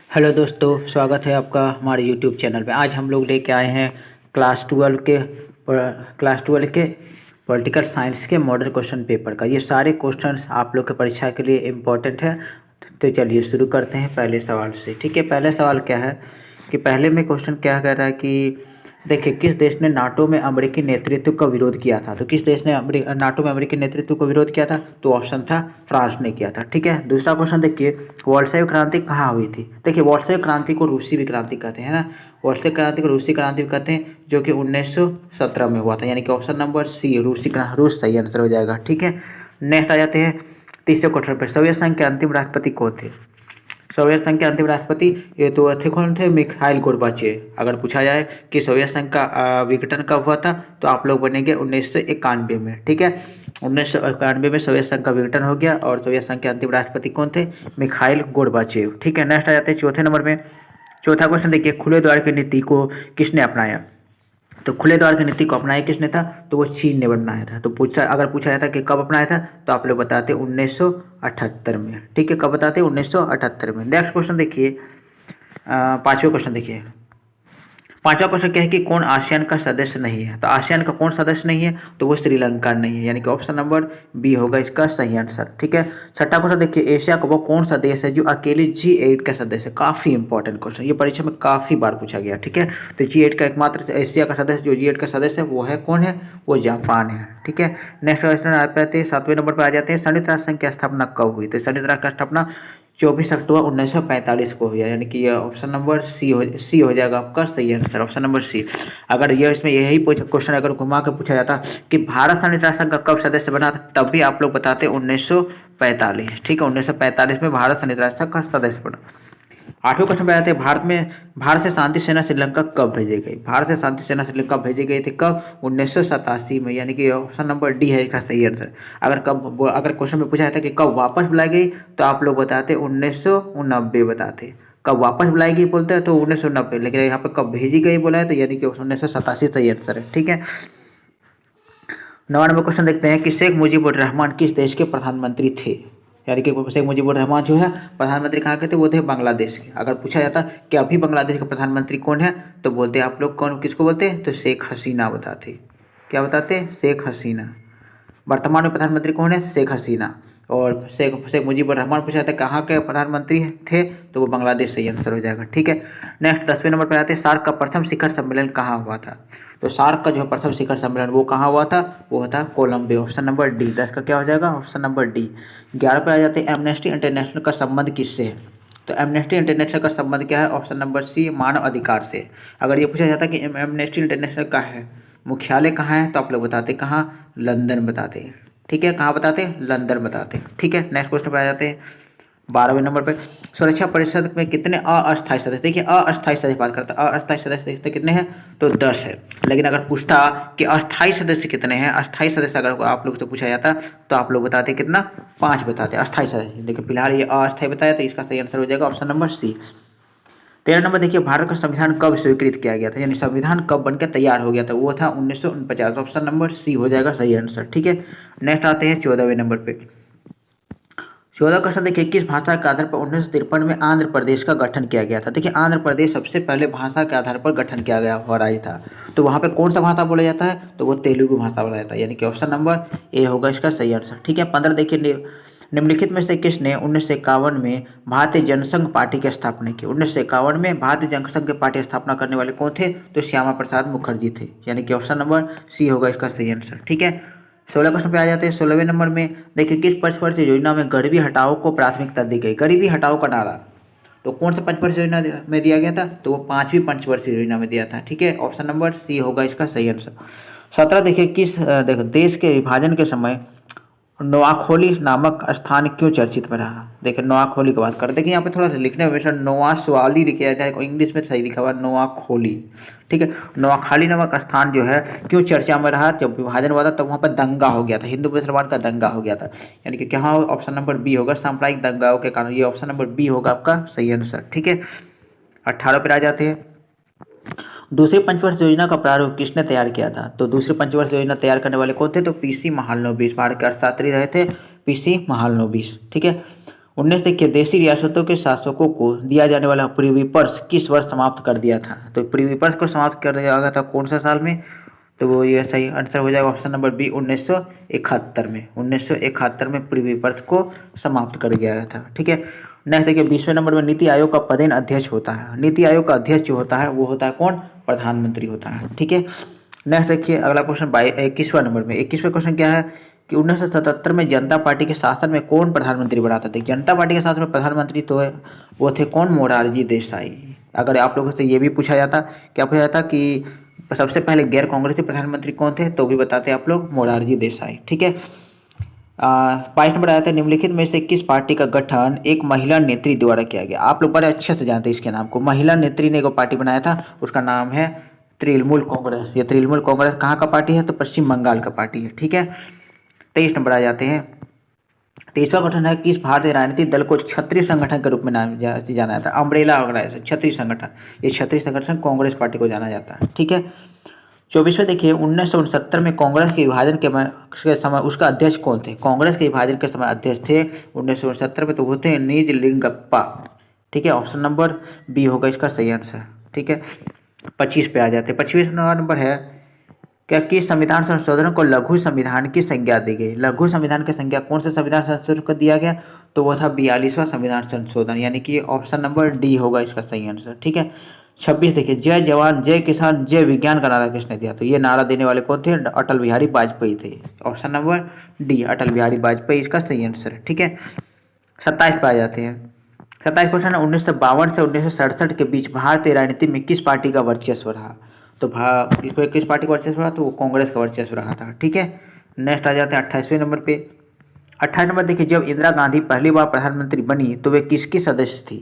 Hello दोस्तों, स्वागत है आपका हमारे यूट्यूब चैनल पे। आज हम लोग लेके आए हैं क्लास ट्वेल्व के पॉलिटिकल साइंस के मॉडल क्वेश्चन पेपर का। ये सारे क्वेश्चंस आप लोग के परीक्षा के लिए इम्पोर्टेंट है। तो चलिए शुरू करते हैं पहले सवाल से। ठीक है, पहले सवाल क्या है कि पहले में क्वेश्चन क्या कह रहा है कि देखिए, किस देश ने नाटो में अमेरिकी नेतृत्व का विरोध किया था। तो किस देश ने नाटो में अमेरिकी नेतृत्व का विरोध किया था? तो ऑप्शन था फ्रांस ने किया था। ठीक है, दूसरा क्वेश्चन देखिए, वॉल्शेविक क्रांति कहाँ हुई थी। देखिए, वॉल्शेविक क्रांति को रूसी विक्रांति कहते हैं ना। वॉल्शेविक क्रांति को रूसी क्रांति भी कहते हैं, जो कि 1917 में हुआ था। यानी कि ऑप्शन नंबर सी रूस सही आंसर हो जाएगा। ठीक है, नेक्स्ट आ जाते हैं तीसरे क्वेश्चन पर। सोवियत संघ के अंतिम राष्ट्रपति कौन थे? सोवियत संघ के अंतिम राष्ट्रपति ये तो थे, कौन थे? Mikhail Gorbachev. अगर पूछा जाए कि सोवियत संघ का विघटन कब हुआ था, तो आप लोग बनेंगे 1991 में। ठीक है, 1991 में सोवियत संघ का विघटन हो गया और सोवियत संघ के अंतिम राष्ट्रपति कौन थे? Mikhail Gorbachev. ठीक है, नेक्स्ट आ जाते हैं चौथे नंबर में। चौथा क्वेश्चन देखिए, खुले द्वार की नीति को किसने अपनाया? तो खुले द्वार की नीति को अपनाया किसने था? तो वो चीन ने बनाया था। तो अगर पूछा जाता कि कब अपनाया था, तो आप लोग बताते 1978 में। ठीक है, कब बताते? 1978 में। नेक्स्ट क्वेश्चन देखिए, पांचवें क्वेश्चन देखिए। पांचवा क्वेश्चन क्या है कि कौन आसियान का सदस्य नहीं है? तो आसियान का कौन सदस्य नहीं है? तो वो श्रीलंका नहीं है। यानी कि ऑप्शन नंबर बी होगा इसका सही आंसर। ठीक है, छठा क्वेश्चन देखिए, एशिया का वो कौन सा देश है जो अकेले G8 का सदस्य है? काफी इंपॉर्टेंट क्वेश्चन, ये परीक्षा में काफी बार पूछा गया। ठीक है, तो G8 का एकमात्र एशिया का सदस्य जो G8 का सदस्य है वो है, कौन है? वो जापान है। ठीक है, नेक्स्ट क्वेश्चन आ पाते हैं सातवें नंबर पर आ जाते हैं, संयुक्त राष्ट्र संघ की स्थापना कब हुई? तो संयुक्त राष्ट्र की स्थापना 24 अक्टूबर 1945 को हुआ। यानी कि ऑप्शन नंबर सी हो जाएगा आपका सही आंसर, ऑप्शन नंबर सी। अगर ये इसमें यही क्वेश्चन अगर घुमा के पूछा जाता कि भारत संयुक्त राष्ट्र संघ का कब सदस्य बना था, तब भी आप लोग बताते 1945। ठीक है, 1945 में भारत संयुक्त राष्ट्र संघ का सदस्य बना। आठवें क्वेश्चन पे आते हैं, भारत से शांति सेना श्रीलंका कब भेजी गई? भारत से शांति सेना श्रीलंका भेजी गई थी कब? 1987 में। यानी कि ऑप्शन नंबर डी है इसका सही आंसर। अगर क्वेश्चन में पूछा जाता कि कब वापस बुलाई गई, तो आप लोग बताते 1990 बताते। कब वापस बुलाई गई बोलते हैं तो 1990, लेकिन यहाँ पे कब भेजी गई बोला है तो यानी कि 1987 सही आंसर है। ठीक है, 9वां नंबर क्वेश्चन देखते हैं कि शेख मुजीबुर रहमान किस देश के प्रधानमंत्री थे? यानी कि शेख मुजीबुर रहमान जो है प्रधानमंत्री कहाँ के थे? वो थे बांग्लादेश के। अगर पूछा जाता कि अभी बांग्लादेश के प्रधानमंत्री कौन है, तो बोलते आप लोग कौन, किसको बोलते? तो शेख हसीना बताते। क्या बताते? शेख हसीना। वर्तमान में प्रधानमंत्री कौन है? शेख हसीना। और शेख मुजीबुर रहमान पूछा था कहाँ के प्रधानमंत्री थे, तो वो बांग्लादेश सही आंसर हो जाएगा। ठीक है, नेक्स्ट 10वें नंबर पर आते हैं, सार्क का प्रथम शिखर सम्मेलन कहाँ हुआ था? तो सार्क का जो प्रथम शिखर सम्मेलन वो कहाँ हुआ था? वो था कोलंबो, ऑप्शन नंबर डी। 10 का क्या हो जाएगा? Option number D. 11 पर आ जाते हैं, एमनेस्टी इंटरनेशनल का संबंध किससे है? तो एमनेस्टी इंटरनेशनल का संबंध क्या है? ऑप्शन नंबर सी, मानव अधिकार से। अगर ये पूछा जाता कि एमनेस्टी इंटरनेशनल का है मुख्यालय कहाँ है, तो आप लोग बताते कहाँ? लंदन बताते हैं। ठीक है, कहाँ बताते हैं? लंदन बताते हैं। ठीक है, नेक्स्ट क्वेश्चन पर आ जाते हैं 12वें नंबर पे, सुरक्षा परिषद में कितने अस्थायी सदस्य? देखिए, अस्थायी सदस्य बात करता है, अस्थायी सदस्य कितने हैं? तो 10 है। लेकिन अगर पूछता कि अस्थायी सदस्य कितने हैं, अस्थायी सदस्य अगर आप लोग से पूछा जाता तो आप लोग बताते कितना? 5 बताते अस्थायी सदस्य। लेकिन फिलहाल ये अस्थायी बताया, तो इसका सही आंसर हो जाएगा ऑप्शन नंबर सी। 13 नंबर देखिए, भारत का संविधान कब स्वीकृत किया गया था? यानी संविधान कब बनकर तैयार हो गया था? वो था 1949, ऑप्शन नंबर सी हो जाएगा सही आंसर। ठीक है, नेक्स्ट आते हैं 14वें नंबर पे। 14 क्वेश्चन देखिए, किस भाषा के आधार पर 1953 में आंध्र प्रदेश का गठन किया गया था? देखिए, आंध्र प्रदेश सबसे पहले भाषा के आधार पर गठन किया गया हुआ राज्य था। तो वहाँ पे कौन सा भाषा बोला जाता है? तो वो तेलुगु भाषा बोला जाता है। यानी कि ऑप्शन नंबर ए होगा इसका सही आंसर। ठीक है, 15 देखिए, निम्नलिखित में से किसने 1951 में भारतीय जनसंघ पार्टी की स्थापना की? 1951 में भारतीय जनसंघ की पार्टी स्थापना करने वाले कौन थे? तो श्यामा प्रसाद मुखर्जी थे। यानी कि ऑप्शन नंबर सी होगा इसका सही आंसर। ठीक है, 16 क्वेश्चन पे आ जाते हैं। 16वें नंबर में देखिए, किस पंचवर्षीय योजना में गरीबी हटाओ को प्राथमिकता दी गई? गरीबी हटाओ का नारा तो कौन सा पंचवर्षीय योजना में दिया गया था? तो वो 5वीं पंचवर्षीय योजना में दिया था। ठीक है, ऑप्शन नंबर सी होगा इसका सही आंसर। 17 देखिए, देखो, देश के विभाजन के समय नोआखोली नामक स्थान क्यों चर्चित में रहा? देखिए, नोआखोली की बात करते हैं। देखिए, यहाँ पे थोड़ा सा लिखने में हमेशा नोआसवाली लिखा जाता है, इंग्लिश में सही लिखा हुआ नोआखोली। ठीक है, नोआखाली नामक स्थान जो है क्यों चर्चा में रहा? जब विभाजन हुआ था तब वहाँ पर दंगा हो गया था, हिंदू मुसलमान का दंगा हो गया था। यानी कि क्या ऑप्शन नंबर बी होगा, सांप्रदायिक दंगाओं के कारण। ये ऑप्शन नंबर बी होगा आपका सही आंसर। ठीक है, 18 पर आ जाते हैं, दूसरी पंचवर्ष योजना का प्रारूप किसने तैयार किया था? तो दूसरी पंचवर्ष योजना तैयार करने वाले कौन थे? तो पीसी महालनोबिस, भारत के अर्थशास्त्री रहे थे पीसी महालनोबिस। ठीक है, 19 देखिए देशी रियासतों के शासकों को दिया जाने वाला प्रीविपर्स किस वर्ष समाप्त कर दिया था? तो प्रीविपर्स को समाप्त कर दिया गया था कौन सा साल में? तो वो ये सही आंसर हो जाएगा ऑप्शन नंबर बी 1971 में। 1971 में प्रीविपर्स को समाप्त कर दिया गया था। ठीक है, नेक्स्ट देखिए 20वें नंबर में नीति आयोग का पदेन अध्यक्ष होता है। नीति आयोग का अध्यक्ष जो होता है वो होता है कौन? प्रधानमंत्री होता है। ठीक है, नेक्स्ट देखिए अगला क्वेश्चन 21वें नंबर में। 21वें क्वेश्चन क्या है कि 1977 में जनता पार्टी के शासन में कौन प्रधानमंत्री बना था? जनता पार्टी के शासन में प्रधानमंत्री तो है वो थे कौन? मोरारजी देसाई। अगर आप लोगों से ये भी पूछा जाता, क्या पूछा जाता कि सबसे पहले गैर कांग्रेसी प्रधानमंत्री कौन थे, तो भी बताते आप लोग मोरारजी देसाई। ठीक है, 22 नंबर आया था निम्नलिखित में से किस पार्टी का गठन एक महिला नेत्री द्वारा किया गया? आप लोग बड़े अच्छे से जानते हैं इसके नाम को। महिला नेत्री ने एक पार्टी बनाया था, उसका नाम है तृणमूल कांग्रेस। ये तृणमूल कांग्रेस कहाँ का पार्टी है? तो पश्चिम बंगाल का पार्टी है। ठीक है, 23 नंबर आ जाते हैं। 23वां क्वेश्चन है किस भारतीय राजनीतिक दल को क्षत्रिय संगठन के रूप में नाम जाना जाता है? अम्ब्रेला ऑर्गेनाइजेशन, क्षत्रिय संगठन। ये क्षत्रिय संगठन कांग्रेस पार्टी को जाना जाता है। ठीक है, 24वें देखिए 1969 में कांग्रेस के विभाजन के समय उसका अध्यक्ष कौन थे? कांग्रेस के विभाजन के समय अध्यक्ष थे 1969 में, तो वो थे निजलिंगप्पा। ठीक है, ऑप्शन नंबर बी होगा इसका सही आंसर। ठीक है, 25 पे आ जाते हैं। 25 नंबर है क्या किस संविधान संशोधन को लघु संविधान की संज्ञा दी गई? लघु संविधान की संज्ञा कौन से संविधान संशोधन को दिया गया? तो वो था 42वां संविधान संशोधन, यानी कि ऑप्शन नंबर डी होगा इसका सही आंसर। ठीक है, 26 देखिए जय जवान जय किसान जय विज्ञान का नारा किसने दिया? तो ये नारा देने वाले कौन थे? अटल बिहारी वाजपेयी थे। Option number D Atal Bihari Vajpayee इसका सही आंसर है। ठीक है, 27 पे आ जाते हैं। 27 क्वेश्चन है 1952 से 1967 के बीच भारतीय राजनीति में किस पार्टी का वर्चस्व रहा? तो किस पार्टी का वर्चस्व रहा? तो वो कांग्रेस का वर्चस्व रहा था। ठीक है, नेक्स्ट आ जाते हैं 28वें नंबर पे। 28 नंबर देखिए जब इंदिरा गांधी पहली बार प्रधानमंत्री बनी तो वे किसकी सदस्य थी?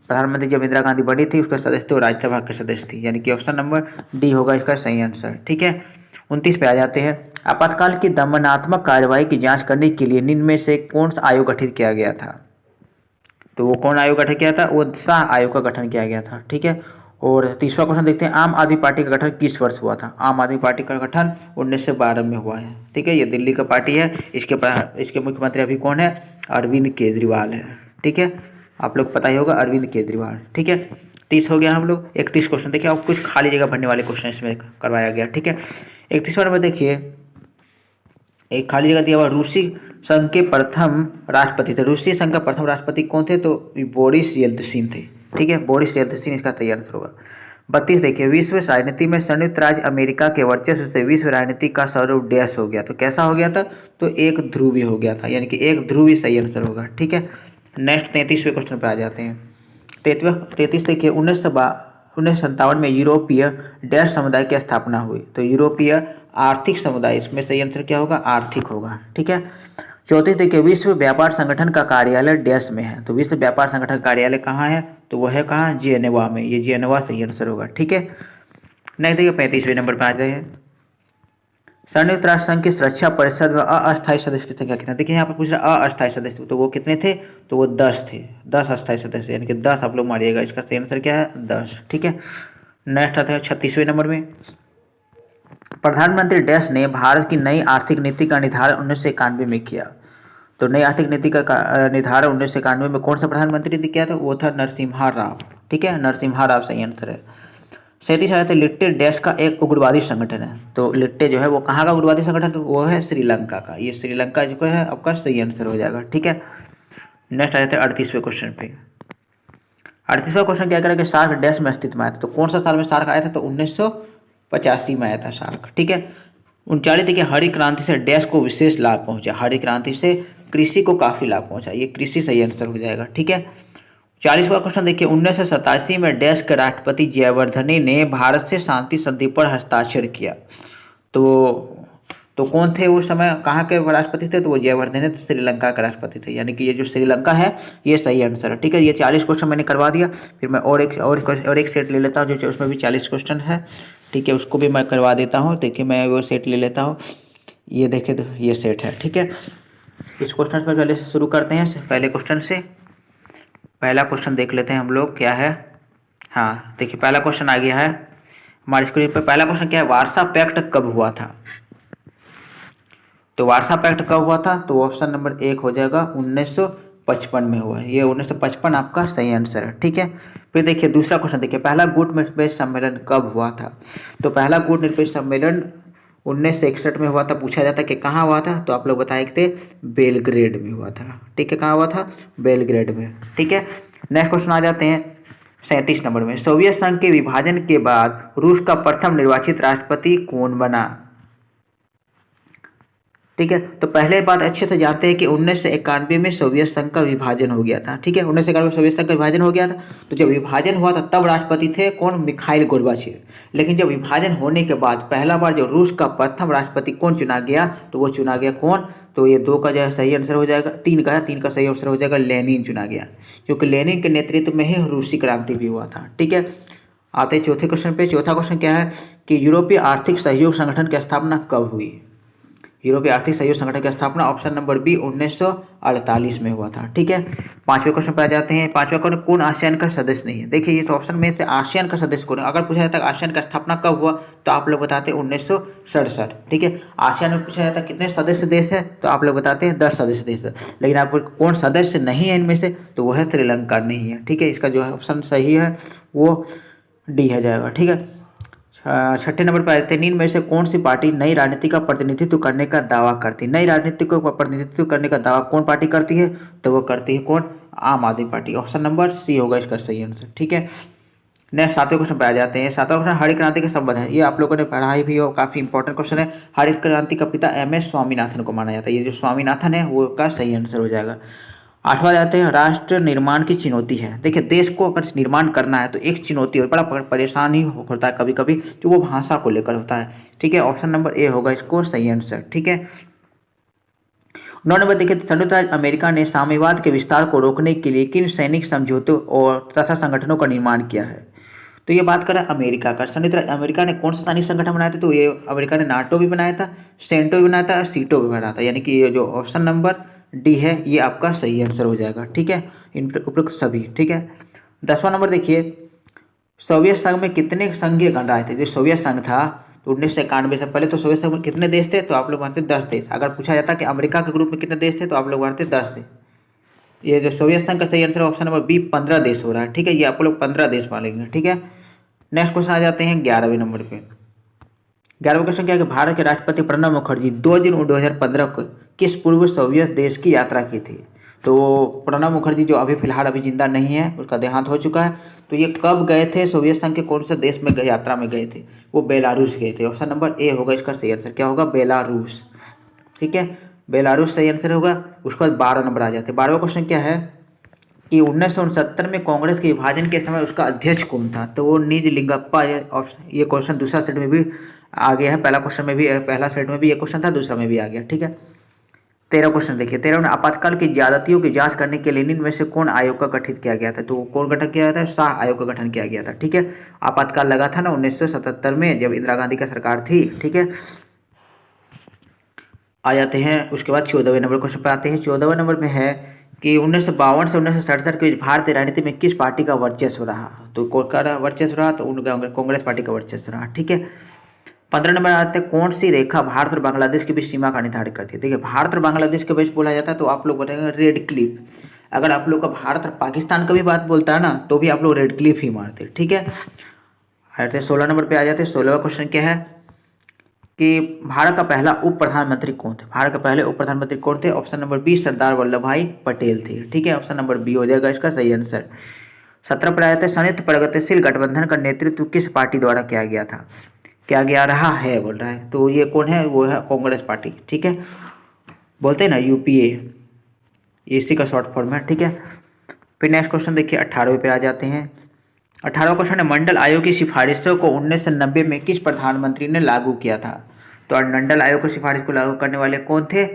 प्रधानमंत्री जब इंदिरा गांधी बनी थी उसके सदस्य थे, वो राज्यसभा के सदस्य थी, यानी कि ऑप्शन नंबर डी होगा इसका सही आंसर। ठीक है, 29 पे आ जाते हैं। आपातकाल की दमनात्मक कार्यवाही की जांच करने के लिए निम्न में से कौन सा आयोग गठित किया गया था? तो वो कौन आयोग गठन किया था? वो शाह आयोग का गठन किया गया था। ठीक है, और 30वां क्वेश्चन देखते हैं आम आदमी पार्टी का गठन किस वर्ष हुआ था? आम आदमी पार्टी का गठन 1912 में हुआ है। ठीक है, ये दिल्ली का पार्टी है। इसके मुख्यमंत्री अभी कौन है? अरविंद केजरीवाल है। ठीक है, आप लोग पता ही होगा अरविंद केजरीवाल। ठीक है, 30 हो गया हम लोग। 31 क्वेश्चन देखिए, अब कुछ खाली जगह भरने वाले क्वेश्चन इसमें करवाया गया। ठीक है, 31वां नंबर देखिए एक खाली जगह दिया हुआ रूसी संघ के प्रथम राष्ट्रपति थे। रूसी संघ का प्रथम राष्ट्रपति कौन थे? तो बोरिस येल्त्सिन थे। ठीक है, बोरिस येल्त्सिन इसका सही आंसर होगा। 32 देखिए विश्व राजनीति में संयुक्त राज्य अमेरिका के वर्चस्व से विश्व राजनीति का स्वरूप डैश हो गया। तो कैसा हो गया था? तो एक ध्रुवी हो गया था, यानी कि एक ध्रुवी सही आंसर होगा। ठीक है, नेक्स्ट 33वें क्वेश्चन पे आ जाते हैं। 33 देखिए 1957 में यूरोपीय डैश समुदाय की स्थापना हुई। तो यूरोपीय आर्थिक समुदाय, इसमें सही आंसर क्या होगा? आर्थिक होगा। ठीक है, 34 देखिए विश्व व्यापार संगठन का कार्यालय डैश में है। तो विश्व व्यापार संगठन कार्यालय कहाँ है? तो वह है कहाँ? जेनेवा में। ये जेनेवा सही आंसर होगा। ठीक है, नेक्स्ट देखिए 35वें नंबर पर आ गए हैं। संयुक्त राष्ट्र संघ की सुरक्षा परिषद में अस्थायी सदस्य की संख्या कितना? देखिए यहाँ पर पूछ रहा अस्थायी सदस्य, तो वो कितने थे? तो वो 10 थे। 10 अस्थायी सदस्य, यानी कि 10 आप लोग मारिएगा। इसका सही आंसर क्या है? 10। ठीक है, नेक्स्ट आता है 36वें नंबर में। प्रधानमंत्री डैश ने भारत की नई आर्थिक नीति का निर्धारण 1991 में किया। तो नई आर्थिक नीति का निर्धारण 1991 में कौन सा प्रधानमंत्री ने किया था? वो था नरसिम्हा राव। ठीक है, नरसिम्हा राव सही आंसर है। 37 आया था लिट्टे डैश का एक उग्रवादी संगठन है। तो लिट्टे जो है वो कहाँ का उग्रवादी संगठन? तो वो है श्रीलंका का। ये श्रीलंका जो है आपका सही आंसर हो जाएगा। ठीक है, नेक्स्ट आ जाते हैं 38वें क्वेश्चन पे। 38वां क्वेश्चन क्या करेगा? सार्क डैश में अस्तित्व में आया था। तो कौन सा साल में सार्क आया था? तो 1985 में आया था सार्क। ठीक है, 39 देखिए हरी क्रांति से डैश को विशेष लाभ पहुंचा। हरी क्रांति से कृषि को काफी लाभ पहुंचा। ये कृषि सही आंसर हो जाएगा। ठीक है, 40वां क्वेश्चन देखिए 1987 में डैश के राष्ट्रपति जयवर्धने ने भारत से शांति संधि पर हस्ताक्षर किया। तो कौन थे उस समय, कहाँ के राष्ट्रपति थे? तो वो जयवर्धने श्रीलंका के राष्ट्रपति थे, यानी कि ये जो श्रीलंका है ये सही आंसर है। ठीक है, ये 40 क्वेश्चन मैंने करवा दिया। फिर मैं और एक सेट ले लेता हूँ जो उसमें भी 40 क्वेश्चन है। ठीक है, उसको भी मैं करवा देता हूँ। देखिए मैं वो सेट ले लेता हूँ। ये देखिए तो ये सेट है। ठीक है, इस क्वेश्चन पर पहले से शुरू करते हैं। पहले क्वेश्चन से पहला क्वेश्चन देख लेते हैं हम लोग क्या है। हाँ देखिए पहला क्वेश्चन आ गया है हमारे स्क्रीन पर। पहला क्वेश्चन क्या है? वार्सा पैक्ट कब हुआ था? तो वार्सा पैक्ट कब हुआ था? तो ऑप्शन नंबर 1 हो जाएगा 1955 में हुआ है। ये 1955 आपका सही आंसर है। ठीक है, फिर देखिए दूसरा क्वेश्चन देखिए, पहला गुट निरपेक्ष सम्मेलन कब हुआ था? तो पहला गुट निरपेक्ष सम्मेलन 1961 में हुआ था। पूछा जाता कि कहाँ हुआ था, तो आप लोग बताए थे बेलग्रेड में हुआ था। ठीक है, कहाँ हुआ था? बेलग्रेड में। ठीक है, नेक्स्ट क्वेश्चन आ जाते हैं 37 नंबर में। सोवियत संघ के विभाजन के बाद रूस का प्रथम निर्वाचित राष्ट्रपति कौन बना? ठीक है, तो पहले बात अच्छे से जानते हैं कि 1991 में सोवियत संघ का विभाजन हो गया था। ठीक है, 1991 में सोवियत संघ का विभाजन हो गया था। तो जब विभाजन हुआ था तब राष्ट्रपति थे कौन? Mikhail Gorbachev. लेकिन जब विभाजन होने के बाद पहला बार जो रूस का प्रथम राष्ट्रपति कौन चुना गया, तो वो चुना गया कौन? तो ये 2 का जो सही आंसर हो जाएगा, 3 का है, 3 का सही आंसर हो जाएगा लेनिन चुना गया, क्योंकि लेनिन के नेतृत्व में ही रूसी क्रांति भी हुआ था। ठीक है, आते हैं चौथे क्वेश्चन पे। चौथा क्वेश्चन क्या है कि यूरोपीय आर्थिक सहयोग संगठन की स्थापना कब हुई? यूरोपीय आर्थिक सहयोग संगठन की स्थापना ऑप्शन नंबर बी 1948 में हुआ था। ठीक है, पांचवें क्वेश्चन पर आ जाते हैं। पांचवा क्वेश्चन, कौन आसियान का सदस्य नहीं है? देखिए ये तो ऑप्शन में से आसियान का सदस्य कौन है? अगर पूछा जाता है आसियान का स्थापना कब हुआ, तो आप लोग बताते हैं 1967। ठीक है, आसियान में पूछा जाता है कितने सदस्य देश है, तो आप लोग बताते हैं 10 सदस्य देश है। लेकिन आपको कौन सदस्य नहीं है इनमें से, तो वह है श्रीलंका नहीं है। ठीक है, इसका जो ऑप्शन सही है वो डी है जाएगा। ठीक है, छठे नंबर पर आते हैं, निम्न में से कौन सी पार्टी नई राजनीति का प्रतिनिधित्व करने का दावा करती है? नई राजनीति को प्रतिनिधित्व करने का दावा कौन पार्टी करती है, तो वो करती है कौन? आम आदमी पार्टी। ऑप्शन नंबर सी होगा इसका सही आंसर। ठीक है, नेक्स्ट सातवें क्वेश्चन पर आ जाते हैं। सातवां क्वेश्चन हरित क्रांति के संबंध है। ये आप लोगों ने पढ़ाई भी हो, काफी इंपॉर्टेंट क्वेश्चन है। हरित क्रांति का पिता MS स्वामीनाथन को माना जाता है। ये जो स्वामीनाथन है वो का सही आंसर हो जाएगा। आठवां जाते हैं, राष्ट्र निर्माण की चुनौती है। देखिए देश को अगर निर्माण करना है तो एक चुनौती हो, बड़ा परेशानी होता है कभी कभी, तो वो भाषा को लेकर होता है। ठीक है, ऑप्शन नंबर ए होगा इसको सही आंसर। ठीक है, 9 नंबर देखिए, संयुक्त राज्य अमेरिका ने साम्यवाद के विस्तार को रोकने के लिए किन सैनिक समझौतों और तथा संगठनों का निर्माण किया है? तो ये बात करें अमेरिका का, संयुक्त राज्य अमेरिका ने कौन सा सैनिक संगठन बनाया था? तो ये अमेरिका ने नाटो भी बनाया था, सेंटो भी बनाया था और सीटो भी बनाया था। यानी कि ये जो ऑप्शन नंबर डी है ये आपका सही आंसर हो जाएगा। ठीक है, इन उपरोक्त सभी। ठीक है, 10वां नंबर देखिए, सोवियत संघ में कितने संघीय गणराज्य थे? जो सोवियत संघ था तो 1991 से पहले तो सोवियत संघ में कितने देश थे, तो आप लोग मानते 10 देश। अगर पूछा जाता कि अमेरिका के ग्रुप में कितने देश थे, तो आप लोग मानते 10 थे। ये जो सोवियत संघ का सही आंसर ऑप्शन नंबर बी 15 देश हो रहा है। ठीक है, ये आप लोग 15 देश मानेंगे। ठीक है, नेक्स्ट क्वेश्चन आ जाते हैं 11वें नंबर पे। 11वां क्वेश्चन क्या है कि भारत के राष्ट्रपति प्रणब मुखर्जी 2 जून 2015 को किस पूर्व सोवियत देश की यात्रा की थी? तो प्रणब मुखर्जी जो अभी फिलहाल अभी जिंदा नहीं है, उसका देहांत हो चुका है। तो ये कब गए थे, सोवियत संघ के कौन से देश में यात्रा में गए थे? वो बेलारूस गए थे। ऑप्शन नंबर ए होगा इसका सही आंसर। क्या होगा? बेलारूस। ठीक है, बेलारूस सही आंसर होगा। उसके बाद 12 नंबर आ जाते हैं। 12वां क्वेश्चन क्या है कि 1969 में कांग्रेस के विभाजन के समय उसका अध्यक्ष कौन था? तो वो निजलिंगप्पा। ये क्वेश्चन दूसरा सेट में भी आ गया है, पहला क्वेश्चन में भी, पहला सेट में भी ये क्वेश्चन था, दूसरा में भी आ गया। ठीक है, 13वां क्वेश्चन देखिए। 13 में आपातकाल की ज्यादतियों की जांच करने के लिए निम्न में से कौन आयोग का गठित किया गया था? तो कौन गठन किया गया था? शाह आयोग का गठन किया गया था। ठीक है, आपातकाल लगा था ना 1977 में जब इंदिरा गांधी का सरकार थी। ठीक है, आ जाते हैं उसके बाद 14वें नंबर क्वेश्चन पे आते हैं। 14वें नंबर में है कि 1952 से 1967 के बीच भारतीय राजनीति में किस पार्टी का वर्चस्व रहा? तो कौन वर्चस्व रहा? तो उनका कांग्रेस पार्टी का वर्चस्व रहा। ठीक है, 15 नंबर आते हैं, कौन सी रेखा भारत और बांग्लादेश के बीच सीमा का निर्धारण करती है? देखिए भारत और बांग्लादेश के बीच बोला जाता है तो आप लोग बताएंगे रेड क्लिफ। अगर आप लोग का भारत और पाकिस्तान का भी बात बोलता है ना, तो भी आप लोग रेड क्लिफ ही मारते हैं। ठीक है, आते 16 नंबर पे आ जाते हैं। 16वां क्वेश्चन क्या है कि भारत का पहला उप प्रधानमंत्री कौन थे? भारत का पहले उप प्रधानमंत्री कौन थे? Option number B Sardar Vallabh भाई पटेल थे। ठीक है, ऑप्शन नंबर बी हो जाएगा इसका सही आंसर। 17 पर आ जाते हैं, संयुक्त प्रगतिशील गठबंधन का नेतृत्व किस पार्टी द्वारा किया गया था? क्या गया रहा है बोल रहा है, तो ये कौन है? वो है कांग्रेस पार्टी। ठीक है, बोलते हैं ना UPA, इसी का शॉर्ट फॉर्म है। ठीक है, फिर नेक्स्ट क्वेश्चन देखिए 18वें पे आ जाते हैं। 18वां क्वेश्चन है, मंडल आयोग की सिफारिशों को 1990 में किस प्रधानमंत्री ने लागू किया था? तो मंडल आयोग की सिफारिश को लागू करने वाले कौन थे?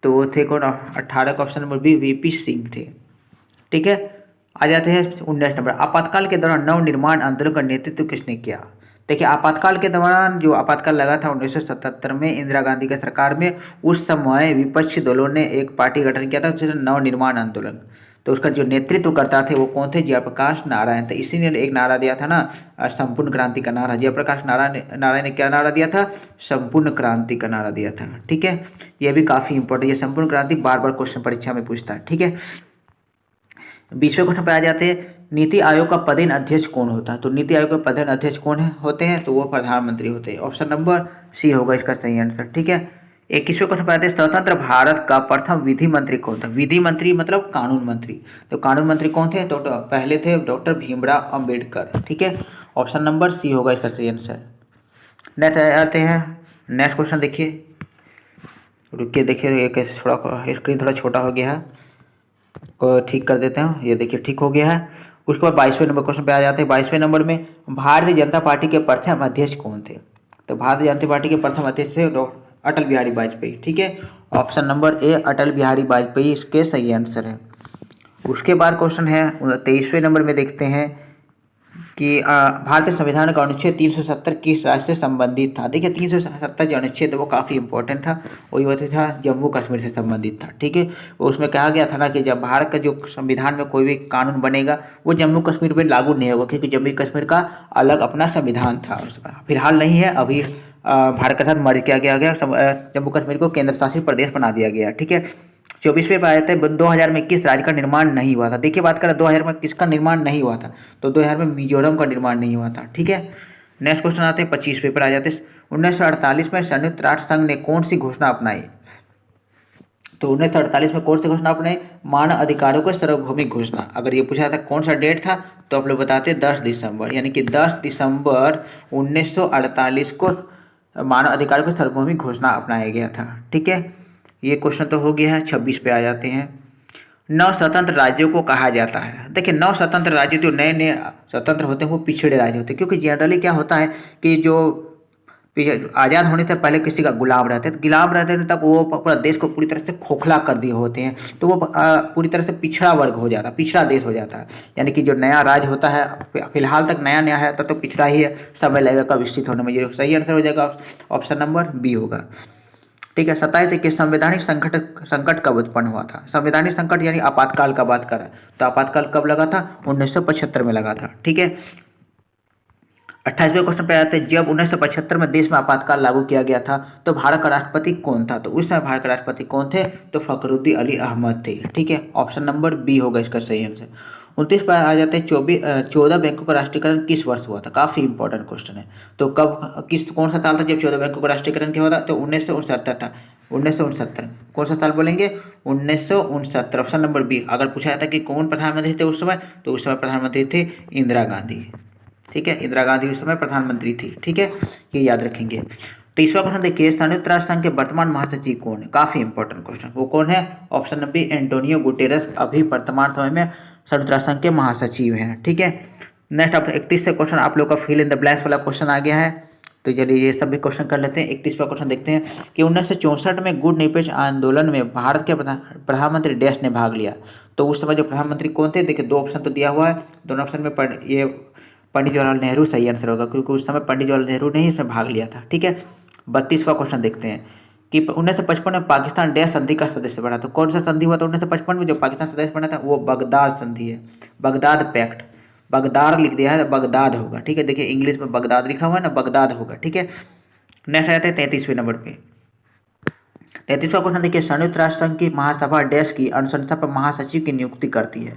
तो वो थे कौन? 18 का option number B VP Singh थे। ठीक है, आ जाते हैं 19 नंबर। आपातकाल के दौरान नवनिर्माण आंदोलन का नेतृत्व किसने किया? देखिए आपातकाल के दौरान जो आपातकाल लगा था 1977 में इंदिरा गांधी की सरकार में, उस समय विपक्षी दलों ने एक पार्टी गठन किया था, जिसे नवनिर्माण आंदोलन। तो उसका जो नेतृत्व करता थे वो कौन थे? जयप्रकाश नारायण थे। इसी ने एक नारा दिया था ना, संपूर्ण क्रांति का नारा। जयप्रकाश नारायण ने क्या नारा दिया था? संपूर्ण क्रांति का नारा दिया था। ठीक है, ये भी काफ़ी इंपॉर्टेंट, ये संपूर्ण क्रांति बार बार क्वेश्चन परीक्षा में पूछता है। ठीक है, 20वें क्वेश्चन पे आ जाते हैं, नीति आयोग का पदेन अध्यक्ष कौन होता है? तो नीति आयोग के पदेन अध्यक्ष कौन होते हैं? तो वो प्रधानमंत्री होते हैं। ऑप्शन नंबर सी होगा इसका सही आंसर। ठीक है। 21वें क्वेश्चन पे आते हैं, स्वतंत्र भारत का प्रथम विधि मंत्री कौन था? विधि मंत्री मतलब कानून मंत्री। तो कानून मंत्री कौन थे? तो पहले थे डॉक्टर भीमराव अंबेडकर। ठीक है। ऑप्शन नंबर सी होगा इसका सही आंसर। नेक्स्ट आते हैं, नेक्स्ट क्वेश्चन देखिए, रुकिए देखिए ये कैसे थोड़ा स्क्रीन थोड़ा छोटा हो गया है, को ठीक कर देते हैं। ये देखिए ठीक हो गया है। उसके बाद 22वें नंबर क्वेश्चन पे आ जाते हैं। 22वें नंबर में भारतीय जनता पार्टी के प्रथम अध्यक्ष कौन थे? तो भारतीय जनता पार्टी के प्रथम अध्यक्ष थे अटल बिहारी वाजपेयी। ठीक है। Option number A Atal Bihari Vajpayee इसके सही आंसर है। उसके बाद क्वेश्चन है 23वें नंबर में देखते हैं कि भारतीय संविधान का अनुच्छेद 370 किस राज्य से संबंधित था? देखिए 370 जो अनुच्छेद वो काफ़ी इंपॉर्टेंट था, वही होता था जम्मू कश्मीर से संबंधित था। ठीक है। उसमें कहा गया था ना कि जब भारत का जो संविधान में कोई भी कानून बनेगा वो जम्मू कश्मीर पर लागू नहीं होगा, क्योंकि जम्मू कश्मीर का अलग अपना संविधान था। उसमें फिलहाल नहीं है, अभी भारत के साथ मर्ज किया गया जम्मू कश्मीर को केंद्र शासित प्रदेश बना दिया गया। ठीक है। 24वें पे आते हैं 2000 में किस राज्य का निर्माण नहीं हुआ था? देखिए बात करें 2000 में किसका निर्माण नहीं हुआ था, तो 2000 में मिजोरम का निर्माण नहीं हुआ था। ठीक है। नेक्स्ट क्वेश्चन आते हैं 25वें पर आ जाते हैं, 1948 में संयुक्त राष्ट्र संघ ने कौन सी घोषणा अपनाई? तो 1948 में कौन सी घोषणा अपनाई? मानव अधिकारों को सार्वभौमिक घोषणा। अगर ये पूछा था कौन सा डेट था, तो आप लोग बताते 10 दिसंबर, यानी कि 10 दिसंबर 1948 को मानव अधिकारों की सार्वभौमिक घोषणा अपनाया गया था। ठीक है। ये क्वेश्चन तो हो गया है। 26 पे आ जाते हैं, नव स्वतंत्र राज्यों को कहा जाता है। देखिए नव स्वतंत्र राज्य जो नए नए स्वतंत्र होते हैं वो पिछड़े राज्य होते हैं, क्योंकि जनरली क्या होता है कि जो आज़ाद होने से पहले किसी का गुलाम रहते हैं, तो गुलाम रहते हैं तक वो पूरा देश को पूरी तरह से खोखला कर दिए होते हैं, तो वो पूरी तरह से पिछड़ा वर्ग हो जाता है, पिछड़ा देश हो जाता है। यानी कि जो नया राज्य होता है, फिलहाल तक नया नया है तो पिछड़ा ही है, समय लगेगा विकसित होने में। ये सही आंसर हो जाएगा, ऑप्शन नंबर बी होगा। ठीक है। 27 कि संवैधानिक संकट कब उत्पन्न हुआ था? संवैधानिक संकट यानी आपातकाल का बात कर रहा है, तो आपातकाल कब लगा था? 1975 में लगा था। ठीक है। 28वें क्वेश्चन पे आते हैं, जब 1975 में देश में आपातकाल लागू किया गया था तो भारत का राष्ट्रपति कौन था? तो उस समय भारत के राष्ट्रपति कौन थे? तो फखरुद्दीन अली अहमद थे। ठीक है। ऑप्शन नंबर बी होगा इसका सही आंसर। 29 पर आ जाते हैं, 14 बैंकों का राष्ट्रीयकरण किस वर्ष हुआ था? काफ़ी इंपॉर्टेंट क्वेश्चन है। तो कब कौन सा साल था जब 14 बैंकों का राष्ट्रीयकरण किया हुआ था? तो 1969 था। 1969 कौन सा साल बोलेंगे? 1969। Option number B. अगर पूछा जाता कि कौन प्रधानमंत्री थे उस समय, तो उस समय प्रधानमंत्री थे इंदिरा गांधी। ठीक है। इंदिरा गांधी उस समय प्रधानमंत्री थी। ठीक है। ये याद रखेंगे। 30वां क्वेश्चन देखिए, संयुक्त राष्ट्र संघ के वर्तमान महासचिव कौन है? काफी इंपॉर्टेंट क्वेश्चन। वो कौन है? Option number B Antonio Guterres अभी वर्तमान समय में संयुक्त राष्ट्र संघ के महासचिव हैं। ठीक है। नेक्स्ट अब 31 से क्वेश्चन आप लोग का फिल इन द ब्लैंक्स वाला क्वेश्चन आ गया है, तो चलिए ये सब भी क्वेश्चन कर लेते हैं। 31वां क्वेश्चन देखते हैं कि 1964 में गुट निरपेक्ष आंदोलन में भारत के प्रधानमंत्री डैश ने भाग लिया। तो उस समय जो प्रधानमंत्री कौन थे? देखिए 2 ऑप्शन तो दिया हुआ है, दोनों ऑप्शन में ये पंडित जवाहरलाल नेहरू सही आंसर होगा, क्योंकि उस समय पंडित जवाहरलाल नेहरू ने ही इसमें भाग लिया था। ठीक है। 32वां क्वेश्चन देखते हैं कि 1955 में पाकिस्तान डैश संधि का सदस्य बना। तो कौन सा संधि हुआ था 1955 में जो पाकिस्तान सदस्य बना था? वो बगदाद संधि है, बगदाद पैक्ट। बगदाद लिख दिया है, बगदाद होगा। ठीक है। देखिए इंग्लिश में बगदाद लिखा हुआ है ना, बगदाद होगा। ठीक है। नेक्स्ट आ जाते हैं 33वें नंबर पे। 33वां क्वेश्चन देखिए, संयुक्त राष्ट्र संघ की महासभा डैश की अनुशंसा पर महासचिव की नियुक्ति करती है।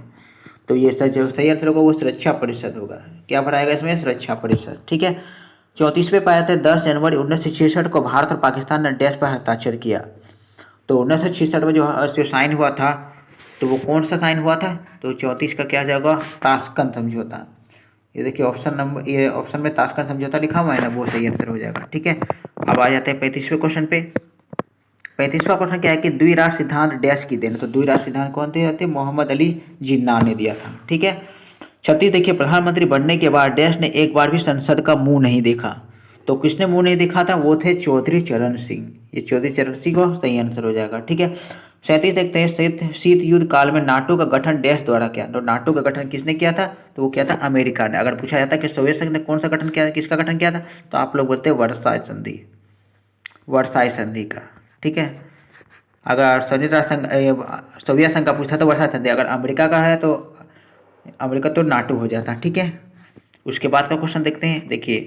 तो ये सही आंसर होगा वो सुरक्षा परिषद होगा। क्या पढ़ाएगा इसमें? सुरक्षा परिषद। ठीक है। 34वें पे आते हैं, 10 जनवरी 1966 को भारत और पाकिस्तान ने डैश पर हस्ताक्षर किया। तो 1966 में जो साइन हुआ था, तो वो कौन सा साइन हुआ था? तो 34 का क्या जाएगा? ताशकंद समझौता। ये देखिए ऑप्शन नंबर, ये ऑप्शन में ताशकंद समझौता लिखा हुआ है ना, वो सही आंसर हो जाएगा। ठीक है। अब आ जाते हैं 35वें क्वेश्चन पे। 35वां क्वेश्चन क्या है कि द्विराष्ट्र सिद्धांत डैश की देन। तो द्विराष्ट्र सिद्धांत कौन थे? मोहम्मद अली जिन्ना ने दिया था। ठीक है। 36 देखिए, प्रधानमंत्री बनने के बाद डैश ने एक बार भी संसद का मुंह नहीं देखा। तो किसने मुंह नहीं देखा था? वो थे चौधरी चरण सिंह। ये चौधरी चरण सिंह को सही आंसर हो जाएगा। ठीक है। 37 देखते हैं, शीत युद्ध काल में नाटो का गठन डैश द्वारा किया। तो नाटो का गठन किसने किया था? तो वो किया था अमेरिका ने। अगर पूछा जाता कि सोवियत संघ ने कौन सा गठन किया, किसका गठन किया था, तो आप लोग बोलते हैं वर्साई संधि, वर्साई संधि का। ठीक है। अगर सोवियत संघ का पूछा तो वर्साई संधि, अगर अमेरिका का है तो अमेरिका तो नाटो हो जाता। ठीक है। उसके बाद का क्वेश्चन देखते हैं। देखिए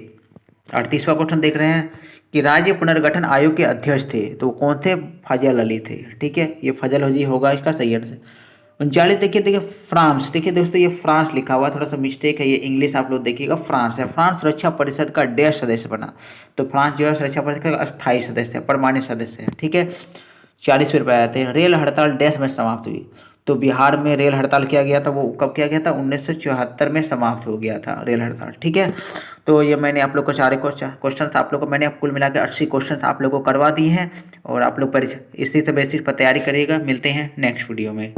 38वां क्वेश्चन देख रहे हैं कि राज्य पुनर्गठन आयोग के अध्यक्ष थे, तो कौन थे? फजल अली थे। ठीक है। ये फजल अली होगा इसका सही आंसर। 39 देखिए फ्रांस, देखिए दोस्तों ये फ्रांस लिखा हुआ, थोड़ा सा मिस्टेक है, ये इंग्लिश आप लोग देखिएगा, फ्रांस है। फ्रांस सुरक्षा परिषद का डैश सदस्य बना, तो फ्रांस जो है सुरक्षा परिषद का अस्थायी सदस्य है, परमानेंट सदस्य है, ठीक है। 40वें रुपये आते हैं। रेल हड़ताल डैश में समाप्त हुई, तो बिहार में रेल हड़ताल किया गया था, वो कब किया गया था? 1974 में समाप्त हो गया था रेल हड़ताल, ठीक है। तो ये मैंने आप लोग को सारे क्वेश्चन आप लोग को मैंने कुल मिला के 80 क्वेश्चन आप लोग को करवा दिए हैं, और आप लोग परीक्षा इसी से बेसिस पर तैयारी करिएगा। मिलते हैं नेक्स्ट वीडियो में।